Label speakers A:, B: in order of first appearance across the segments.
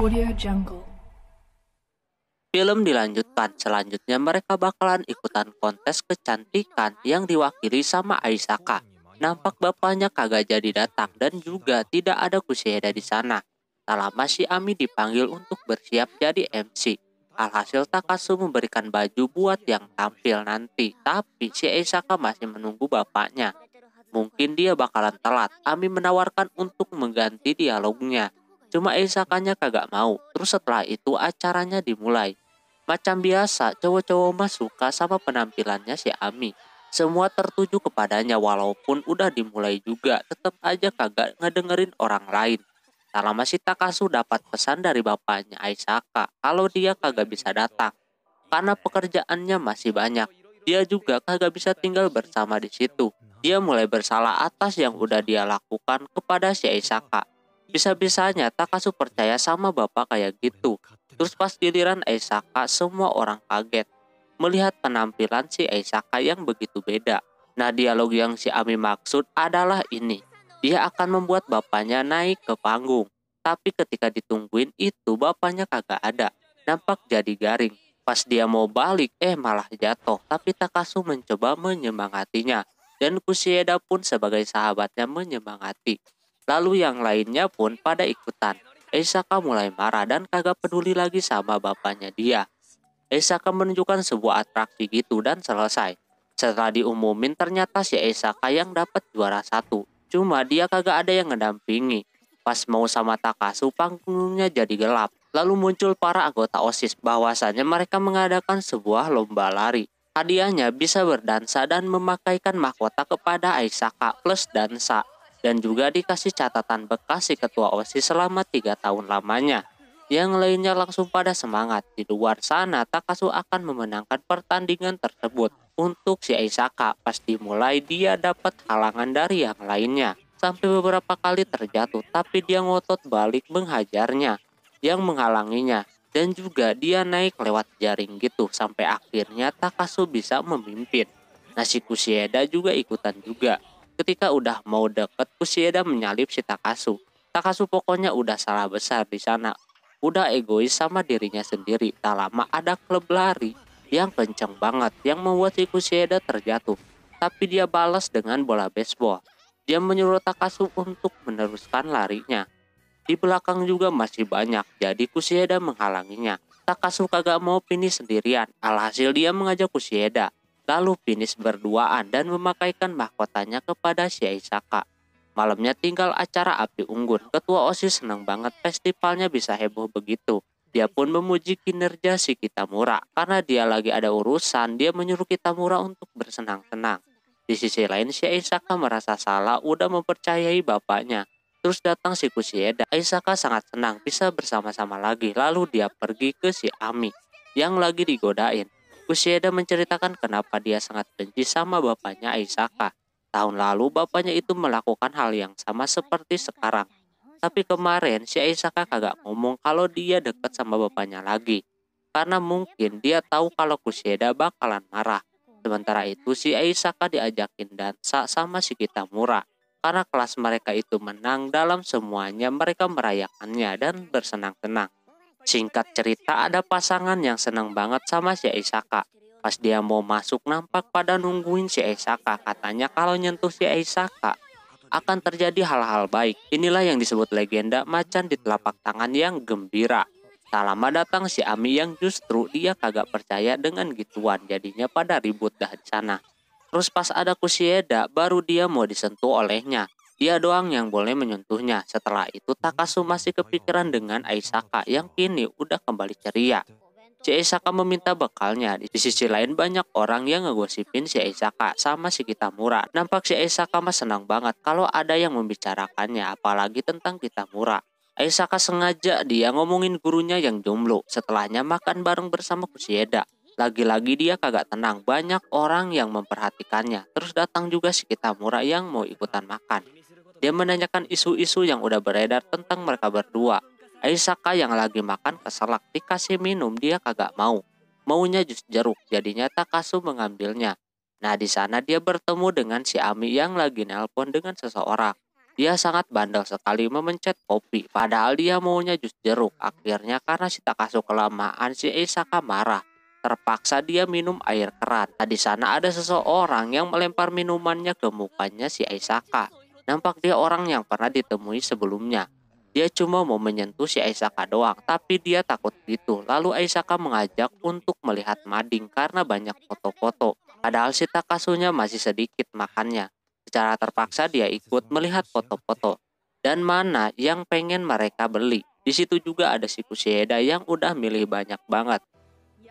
A: Audio Jungle.
B: Film dilanjutkan, selanjutnya mereka bakalan ikutan kontes kecantikan yang diwakili sama Aisaka. Nampak bapaknya kagak jadi datang dan juga tidak ada Kushida di sana. Tak lama si Ami dipanggil untuk bersiap jadi MC. Alhasil Takasu memberikan baju buat yang tampil nanti, tapi si Aisaka masih menunggu bapaknya. Mungkin dia bakalan telat. Ami menawarkan untuk mengganti dialognya. Cuma Aisakanya kagak mau. Terus setelah itu acaranya dimulai. Macam biasa, cowok-cowok mah suka sama penampilannya si Ami. Semua tertuju kepadanya walaupun udah dimulai juga, tetap aja kagak ngedengerin orang lain. Tak lama si Takasu dapat pesan dari bapaknya Aisaka kalau dia kagak bisa datang. Karena pekerjaannya masih banyak, dia juga kagak bisa tinggal bersama di situ. Dia mulai bersalah atas yang udah dia lakukan kepada si Aisaka. Bisa-bisanya Takasu percaya sama bapak kayak gitu. Terus pas giliran Aisaka, semua orang kaget melihat penampilan si Aisaka yang begitu beda. Nah, dialog yang si Ami maksud adalah ini. Dia akan membuat bapaknya naik ke panggung. Tapi ketika ditungguin itu bapaknya kagak ada. Nampak jadi garing. Pas dia mau balik, malah jatuh. Tapi Takasu mencoba menyemangatinya. Dan Kushida pun sebagai sahabatnya menyemangati. Lalu yang lainnya pun pada ikutan. Aisaka mulai marah dan kagak peduli lagi sama bapaknya dia. Aisaka menunjukkan sebuah atraksi gitu dan selesai. Setelah diumumin ternyata si Aisaka yang dapat juara 1. Cuma dia kagak ada yang ngedampingi. Pas mau sama Takasu panggungnya jadi gelap. Lalu muncul para anggota OSIS bahwasanya mereka mengadakan sebuah lomba lari. Hadiahnya bisa berdansa dan memakaikan mahkota kepada Aisaka plus dansa. Dan juga dikasih catatan bekas si ketua OSIS selama 3 tahun lamanya. Yang lainnya langsung pada semangat. Di luar sana Takasu akan memenangkan pertandingan tersebut. Untuk si Aisaka pas dimulai dia dapat halangan dari yang lainnya. Sampai beberapa kali terjatuh tapi dia ngotot balik menghajarnya. Yang menghalanginya. Dan juga dia naik lewat jaring gitu. Sampai akhirnya Takasu bisa memimpin. Nah si Kushida juga ikutan juga. Ketika udah mau deket, Kushida menyalip si Takasu. Takasu pokoknya udah salah besar di sana. Udah egois sama dirinya sendiri. Tak lama ada klub lari yang kenceng banget yang membuat si Kushida terjatuh. Tapi dia balas dengan bola baseball. Dia menyuruh Takasu untuk meneruskan larinya. Di belakang juga masih banyak, jadi Kushida menghalanginya. Takasu kagak mau finish sendirian. Alhasil dia mengajak Kushida. Lalu finish berduaan dan memakaikan mahkotanya kepada si Aisaka. Malamnya tinggal acara api unggun. Ketua OSIS senang banget festivalnya bisa heboh begitu. Dia pun memuji kinerja si Kitamura. Karena dia lagi ada urusan, dia menyuruh Kitamura untuk bersenang-senang. Di sisi lain si Aisaka merasa salah udah mempercayai bapaknya. Terus datang si Kushida. Aisaka sangat senang bisa bersama-sama lagi. Lalu dia pergi ke si Ami yang lagi digodain. Kushida menceritakan kenapa dia sangat benci sama bapaknya Aisaka. Tahun lalu bapaknya itu melakukan hal yang sama seperti sekarang. Tapi kemarin si Aisaka kagak ngomong kalau dia dekat sama bapaknya lagi. Karena mungkin dia tahu kalau Kushida bakalan marah. Sementara itu si Aisaka diajakin dansa sama si Kitamura. Karena kelas mereka itu menang dalam semuanya mereka merayakannya dan bersenang-senang. Singkat cerita ada pasangan yang senang banget sama si Aisaka. Pas dia mau masuk nampak pada nungguin si Aisaka. Katanya kalau nyentuh si Aisaka akan terjadi hal-hal baik. Inilah yang disebut legenda macan di telapak tangan yang gembira. Tak lama datang si Ami yang justru dia kagak percaya dengan gituan. Jadinya pada ribut dah di sana. Terus pas ada Kushida baru dia mau disentuh olehnya. Dia doang yang boleh menyentuhnya. Setelah itu Takasu masih kepikiran dengan Aisaka yang kini udah kembali ceria. Si Aisaka meminta bekalnya. Di sisi lain banyak orang yang ngegosipin si Aisaka sama si Kitamura. Nampak si Aisaka mah senang banget kalau ada yang membicarakannya, apalagi tentang Kitamura. Aisaka sengaja dia ngomongin gurunya yang jomblo. Setelahnya makan bareng bersama Kushida. Lagi-lagi dia kagak tenang, banyak orang yang memperhatikannya. Terus datang juga si Kitamura yang mau ikutan makan. Dia menanyakan isu-isu yang udah beredar tentang mereka berdua. Aisaka yang lagi makan keselak dikasih minum dia kagak mau. Maunya jus jeruk, jadinya Takasu mengambilnya. Nah di sana dia bertemu dengan si Ami yang lagi nelpon dengan seseorang. Dia sangat bandel sekali memencet kopi, padahal dia maunya jus jeruk. Akhirnya karena si Takasu kelamaan, si Aisaka marah. Terpaksa dia minum air keran. Nah, di sana ada seseorang yang melempar minumannya ke mukanya si Aisaka. Nampak dia orang yang pernah ditemui sebelumnya. Dia cuma mau menyentuh si Aisaka doang, tapi dia takut gitu. Lalu Aisaka mengajak untuk melihat mading karena banyak foto-foto. Padahal si Takasunya masih sedikit makannya. Secara terpaksa dia ikut melihat foto-foto dan mana yang pengen mereka beli. Di situ juga ada si Kushida yang udah milih banyak banget.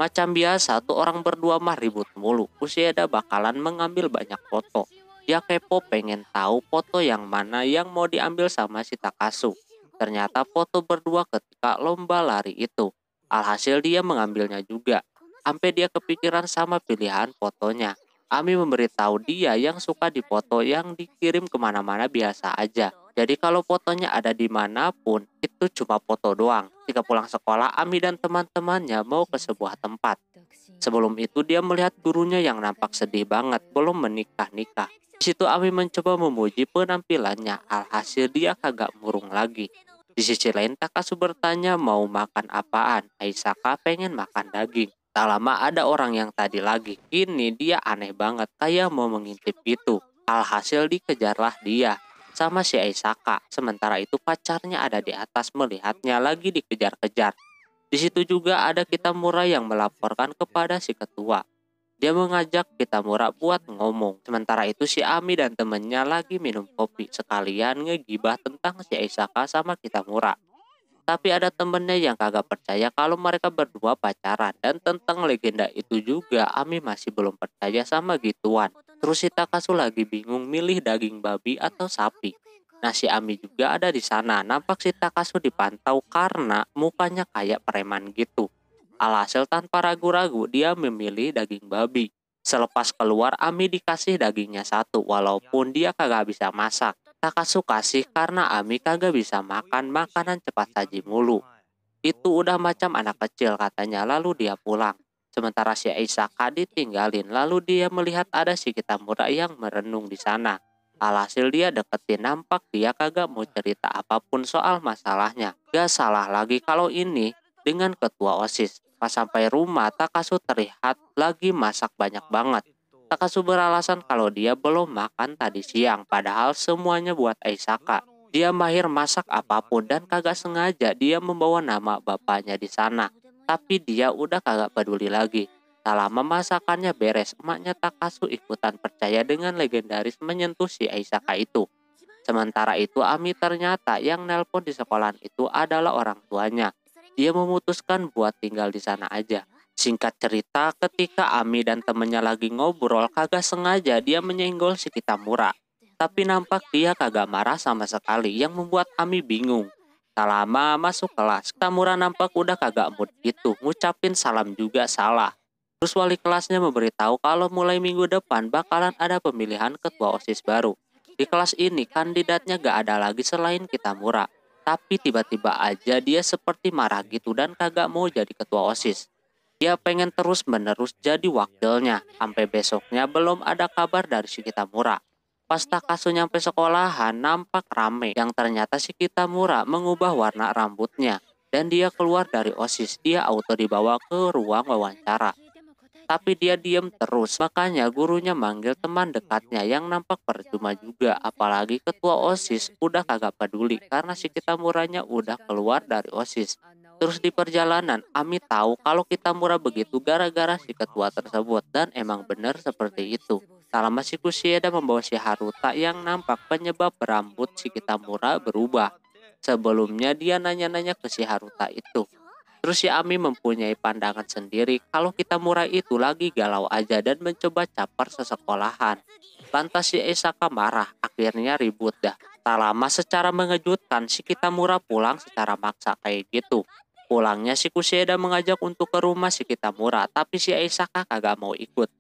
B: Macam biasa tuh orang berdua mah ribut mulu. Kushida bakalan mengambil banyak foto. Dia kepo pengen tahu foto yang mana yang mau diambil sama si Takasu. Ternyata foto berdua ketika lomba lari itu. Alhasil dia mengambilnya juga. Sampai dia kepikiran sama pilihan fotonya. Ami memberitahu dia yang suka dipoto yang dikirim kemana-mana biasa aja. Jadi kalau fotonya ada di manapun, itu cuma foto doang. Ketika pulang sekolah, Ami dan teman-temannya mau ke sebuah tempat. Sebelum itu dia melihat gurunya yang nampak sedih banget, belum menikah-nikah. Di situ Ami mencoba memuji penampilannya, alhasil dia kagak murung lagi. Di sisi lain Takasu bertanya mau makan apaan, Aisaka pengen makan daging. Tak lama ada orang yang tadi lagi, kini dia aneh banget kayak mau mengintip gitu. Alhasil dikejarlah dia sama si Aisaka. Sementara itu pacarnya ada di atas melihatnya lagi dikejar-kejar. Di situ juga ada Kitamura yang melaporkan kepada si ketua. Dia mengajak Kitamura buat ngomong. Sementara itu si Ami dan temennya lagi minum kopi. Sekalian ngegibah tentang si Aisaka sama Kitamura. Tapi ada temennya yang kagak percaya kalau mereka berdua pacaran. Dan tentang legenda itu juga Ami masih belum percaya sama gituan. Terus si Takasu lagi bingung milih daging babi atau sapi. Nah si Ami juga ada di sana. Nampak si Takasu dipantau karena mukanya kayak preman gitu. Alhasil tanpa ragu-ragu dia memilih daging babi. Selepas keluar Ami dikasih dagingnya satu walaupun dia kagak bisa masak. Takasu kasih karena Ami kagak bisa makan makanan cepat saji mulu. Itu udah macam anak kecil katanya lalu dia pulang. Sementara si Aisaka ditinggalin lalu dia melihat ada si Kitamura yang merenung di sana. Alhasil dia deketin nampak dia kagak mau cerita apapun soal masalahnya. Gak salah lagi kalau ini dengan ketua OSIS. Pas sampai rumah Takasu terlihat lagi masak banyak banget. Takasu beralasan kalau dia belum makan tadi siang padahal semuanya buat Aisaka. Dia mahir masak apapun dan kagak sengaja dia membawa nama bapaknya di sana. Tapi dia udah kagak peduli lagi. Tak lama masakannya beres, emaknya Takasu ikutan percaya dengan legendaris menyentuh si Aisaka itu. Sementara itu Ami ternyata yang nelpon di sekolahan itu adalah orang tuanya. Dia memutuskan buat tinggal di sana aja. Singkat cerita, ketika Ami dan temennya lagi ngobrol, kagak sengaja dia menyenggol si Kitamura. Tapi nampak dia kagak marah sama sekali yang membuat Ami bingung. Tak lama masuk kelas, Kitamura nampak udah kagak mood gitu, ngucapin salam juga salah. Terus wali kelasnya memberitahu kalau mulai minggu depan bakalan ada pemilihan ketua OSIS baru. Di kelas ini kandidatnya gak ada lagi selain Kitamura. Tapi tiba-tiba aja dia seperti marah gitu dan kagak mau jadi ketua OSIS. Dia pengen terus-menerus jadi wakilnya. Sampai besoknya belum ada kabar dari si Kitamura. Pas Takasu nyampe sekolahan nampak rame yang ternyata si Kitamura mengubah warna rambutnya. Dan dia keluar dari OSIS, dia auto dibawa ke ruang wawancara. Tapi dia diem terus, makanya gurunya manggil teman dekatnya yang nampak percuma juga. Apalagi ketua OSIS udah kagak peduli karena si Kitamuranya udah keluar dari OSIS. Terus di perjalanan, Ami tahu kalau Kitamura begitu gara-gara si ketua tersebut. Dan emang benar seperti itu. Tak lama si Kushida membawa si Haruta yang nampak penyebab rambut si Kitamura berubah. Sebelumnya dia nanya-nanya ke si Haruta itu. Terus si Ami mempunyai pandangan sendiri kalau Kitamura itu lagi galau aja dan mencoba caper sesekolahan. Lantas si Isaka marah, akhirnya ribut dah. Tak lama secara mengejutkan si Kitamura pulang secara maksa kayak gitu. Pulangnya si Kushida mengajak untuk ke rumah si Kitamura, tapi si Isaka kagak mau ikut.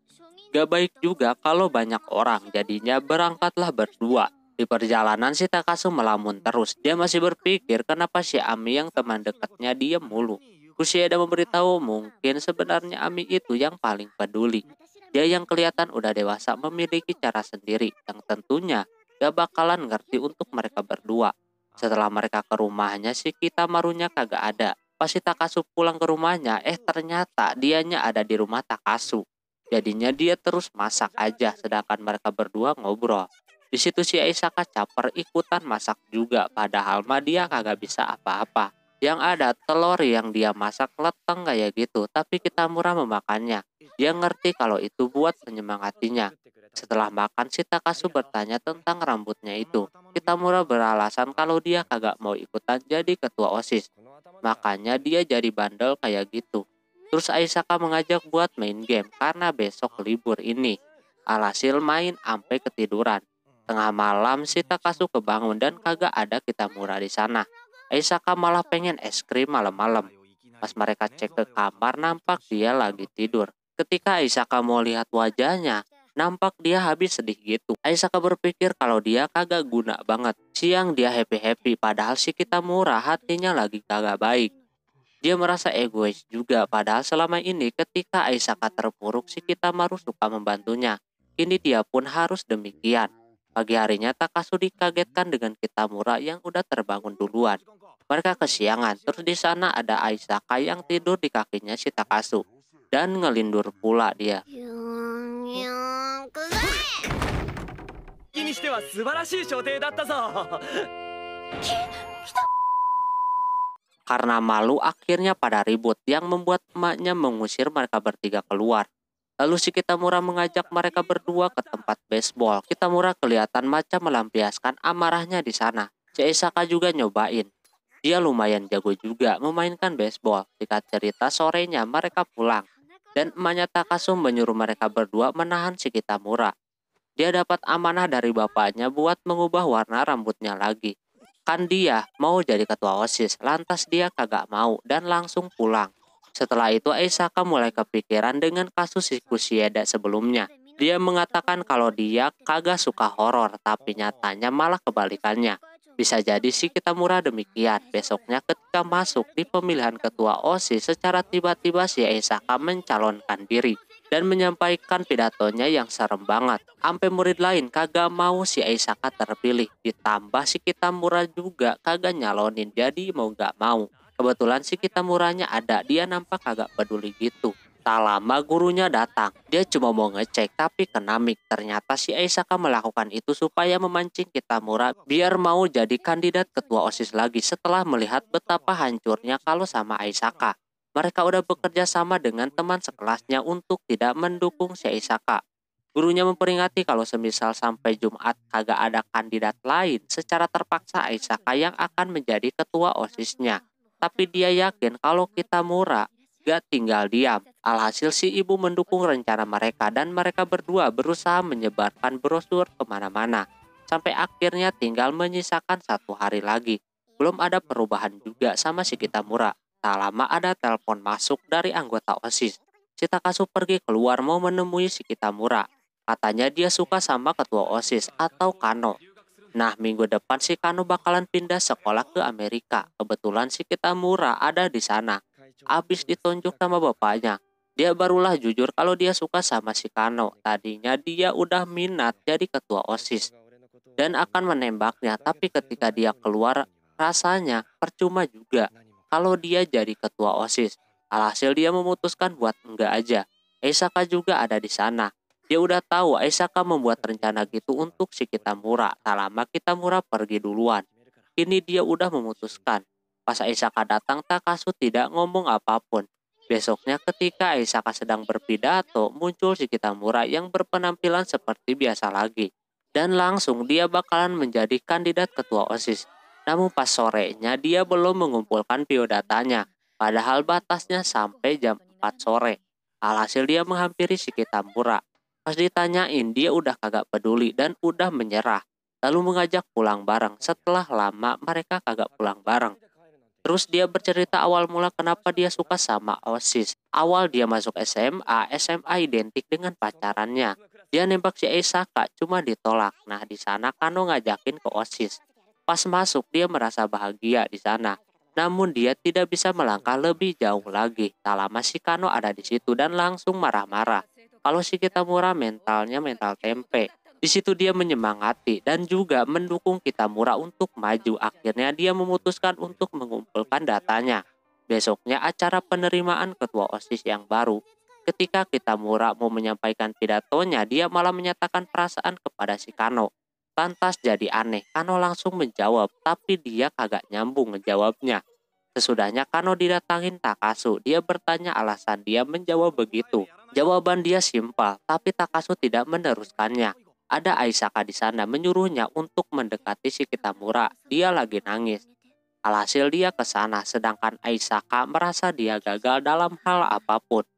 B: Gak baik juga kalau banyak orang, jadinya berangkatlah berdua. Di perjalanan si Takasu melamun terus. Dia masih berpikir kenapa si Ami yang teman dekatnya diem mulu. Kushida memberitahu mungkin sebenarnya Ami itu yang paling peduli. Dia yang kelihatan udah dewasa memiliki cara sendiri yang tentunya gak bakalan ngerti untuk mereka berdua. Setelah mereka ke rumahnya, si Kitamarunya kagak ada. Pas si Takasu pulang ke rumahnya, ternyata dianya ada di rumah Takasu. Jadinya dia terus masak aja, sedangkan mereka berdua ngobrol. Di situ si Aisaka caper ikutan masak juga, padahal mah dia kagak bisa apa-apa. Yang ada telur yang dia masak leteng kayak gitu, tapi Kitamura memakannya. Dia ngerti kalau itu buat menyemangatinya. Setelah makan, si Takasu bertanya tentang rambutnya itu. Kitamura beralasan kalau dia kagak mau ikutan jadi ketua OSIS. Makanya dia jadi bandel kayak gitu. Terus Aisaka mengajak buat main game karena besok libur ini. Alhasil main ampe ketiduran. Tengah malam si Takasu kebangun dan kagak ada Kitamura di sana. Aisaka malah pengen es krim malam-malam. Pas mereka cek ke kamar, nampak dia lagi tidur. Ketika Aisaka mau lihat wajahnya, nampak dia habis sedih gitu. Aisaka berpikir kalau dia kagak guna banget. Siang dia happy-happy, padahal si Kitamura hatinya lagi kagak baik. Dia merasa egois juga, padahal selama ini ketika Aisaka terpuruk, si Kitamaru suka membantunya. Kini dia pun harus demikian. Pagi harinya Takasu dikagetkan dengan Kitamura yang udah terbangun duluan. Mereka kesiangan, terus di sana ada Aisaka yang tidur di kakinya si Takasu. Dan ngelindur pula dia.
A: にしては素晴らしい所定だったぞ。
B: Karena malu akhirnya pada ribut yang membuat emaknya mengusir mereka bertiga keluar. Lalu si Kitamura mengajak mereka berdua ke tempat baseball. Kitamura kelihatan macam melampiaskan amarahnya di sana. Si Aisaka juga nyobain. Dia lumayan jago juga memainkan baseball. Singkat cerita sorenya mereka pulang. Dan emaknya Takasu menyuruh mereka berdua menahan si Kitamura. Dia dapat amanah dari bapaknya buat mengubah warna rambutnya lagi. Kan dia mau jadi ketua OSIS, lantas dia kagak mau dan langsung pulang. Setelah itu Aisaka mulai kepikiran dengan kasus si Kusieda sebelumnya. Dia mengatakan kalau dia kagak suka horor, tapi nyatanya malah kebalikannya. Bisa jadi si Kitamura demikian. Besoknya ketika masuk di pemilihan ketua OSIS, secara tiba-tiba si Aisaka mencalonkan diri dan menyampaikan pidatonya yang serem banget. Ampe murid lain kagak mau si Aisaka terpilih. Ditambah si Kitamura juga kagak nyalonin, jadi mau gak mau. Kebetulan si Kitamuranya ada, dia nampak kagak peduli gitu. Tak lama gurunya datang. Dia cuma mau ngecek tapi kena mic. Ternyata si Aisaka melakukan itu supaya memancing Kitamura biar mau jadi kandidat ketua OSIS lagi setelah melihat betapa hancurnya kalau sama Aisaka. Mereka udah bekerja sama dengan teman sekelasnya untuk tidak mendukung si Aisaka. Gurunya memperingati kalau semisal sampai Jumat kagak ada kandidat lain, secara terpaksa Aisaka yang akan menjadi ketua OSISnya. Tapi dia yakin kalau Kitamura gak tinggal diam. Alhasil si ibu mendukung rencana mereka dan mereka berdua berusaha menyebarkan brosur kemana-mana. Sampai akhirnya tinggal menyisakan 1 hari lagi. Belum ada perubahan juga sama si Kitamura. Tak lama ada telepon masuk dari anggota OSIS. Si Takasu pergi keluar mau menemui si Kitamura. Katanya dia suka sama ketua OSIS atau Kano. Nah, minggu depan si Kano bakalan pindah sekolah ke Amerika. Kebetulan si Kitamura ada di sana. Abis ditunjuk sama bapaknya. Dia barulah jujur kalau dia suka sama si Kano. Tadinya dia udah minat jadi ketua OSIS dan akan menembaknya. Tapi ketika dia keluar, rasanya percuma juga kalau dia jadi ketua OSIS. Alhasil dia memutuskan buat enggak aja. Aisaka juga ada di sana. Dia udah tahu Aisaka membuat rencana gitu untuk si Kitamura. Tak lama Kitamura pergi duluan. Kini dia udah memutuskan. Pas Aisaka datang, Takasu tidak ngomong apapun. Besoknya ketika Aisaka sedang berpidato, muncul si Kitamura yang berpenampilan seperti biasa lagi. Dan langsung dia bakalan menjadi kandidat ketua OSIS. Namun pas sorenya dia belum mengumpulkan biodatanya. Padahal batasnya sampai jam 4 sore. Alhasil dia menghampiri si Kitamura. Pas ditanyain dia udah kagak peduli dan udah menyerah. Lalu mengajak pulang bareng. Setelah lama mereka kagak pulang bareng. Terus dia bercerita awal mula kenapa dia suka sama OSIS. Awal dia masuk SMA identik dengan pacarannya. Dia nembak si Aisaka cuma ditolak. Nah di sana Kano ngajakin ke OSIS. Pas masuk dia merasa bahagia di sana. Namun dia tidak bisa melangkah lebih jauh lagi. Tak lama si Kano ada di situ dan langsung marah-marah. Kalau si Kitamura mentalnya mental tempe. Di situ dia menyemangati dan juga mendukung Kitamura untuk maju. Akhirnya dia memutuskan untuk mengumpulkan datanya. Besoknya acara penerimaan ketua OSIS yang baru. Ketika Kitamura mau menyampaikan pidatonya, dia malah menyatakan perasaan kepada si Kano. Lantas jadi aneh, Kano langsung menjawab, tapi dia kagak nyambung ngejawabnya. Sesudahnya Kano didatangin Takasu, dia bertanya alasan dia menjawab begitu. Jawaban dia simpel, tapi Takasu tidak meneruskannya. Ada Aisaka di sana menyuruhnya untuk mendekati si Kitamura. Dia lagi nangis. Alhasil dia ke sana, sedangkan Aisaka merasa dia gagal dalam hal apapun.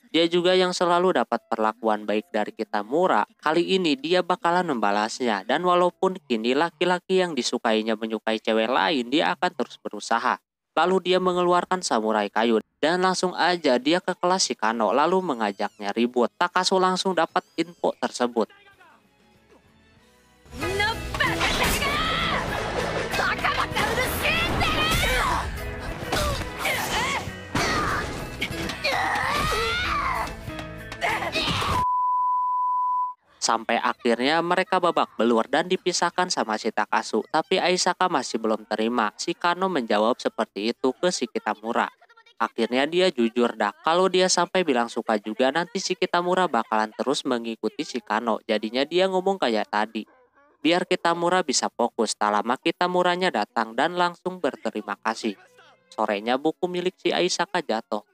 B: Dia juga yang selalu dapat perlakuan baik dari Kitamura. Kali ini dia bakalan membalasnya. Dan walaupun kini laki-laki yang disukainya menyukai cewek lain, dia akan terus berusaha. Lalu dia mengeluarkan samurai kayu. Dan langsung aja dia ke kelas si Kano, lalu mengajaknya ribut. Takasu langsung dapat info tersebut. Sampai akhirnya mereka babak belur dan dipisahkan sama si Takasu. Tapi Aisaka masih belum terima. Si Kano menjawab seperti itu ke si Kitamura. Akhirnya dia jujur dah. Kalau dia sampai bilang suka juga, nanti si Kitamura bakalan terus mengikuti si Kano. Jadinya dia ngomong kayak tadi. Biar Kitamura bisa fokus. Tak lama Kitamuranya datang dan langsung berterima kasih. Sorenya buku milik si Aisaka jatuh.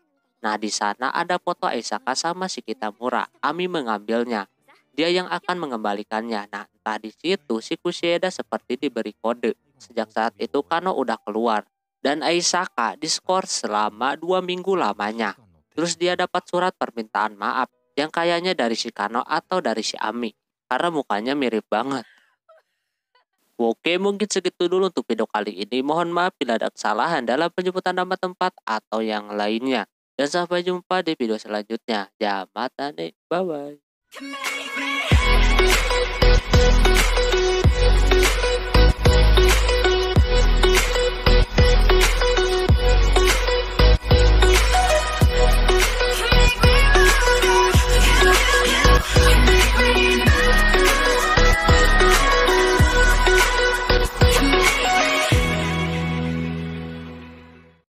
B: Nah di sana ada foto Aisaka sama si Kitamura. Ami mengambilnya. Dia yang akan mengembalikannya. Nah, entah di situ si Kushida seperti diberi kode. Sejak saat itu Kano udah keluar. Dan Aisaka diskor selama 2 minggu lamanya. Terus dia dapat surat permintaan maaf. Yang kayaknya dari si Kano atau dari si Ami. Karena mukanya mirip banget. Oke, mungkin segitu dulu untuk video kali ini. Mohon maaf bila ada kesalahan dalam penyebutan nama tempat atau yang lainnya. Dan sampai jumpa di video selanjutnya. Jamatane, bye-bye.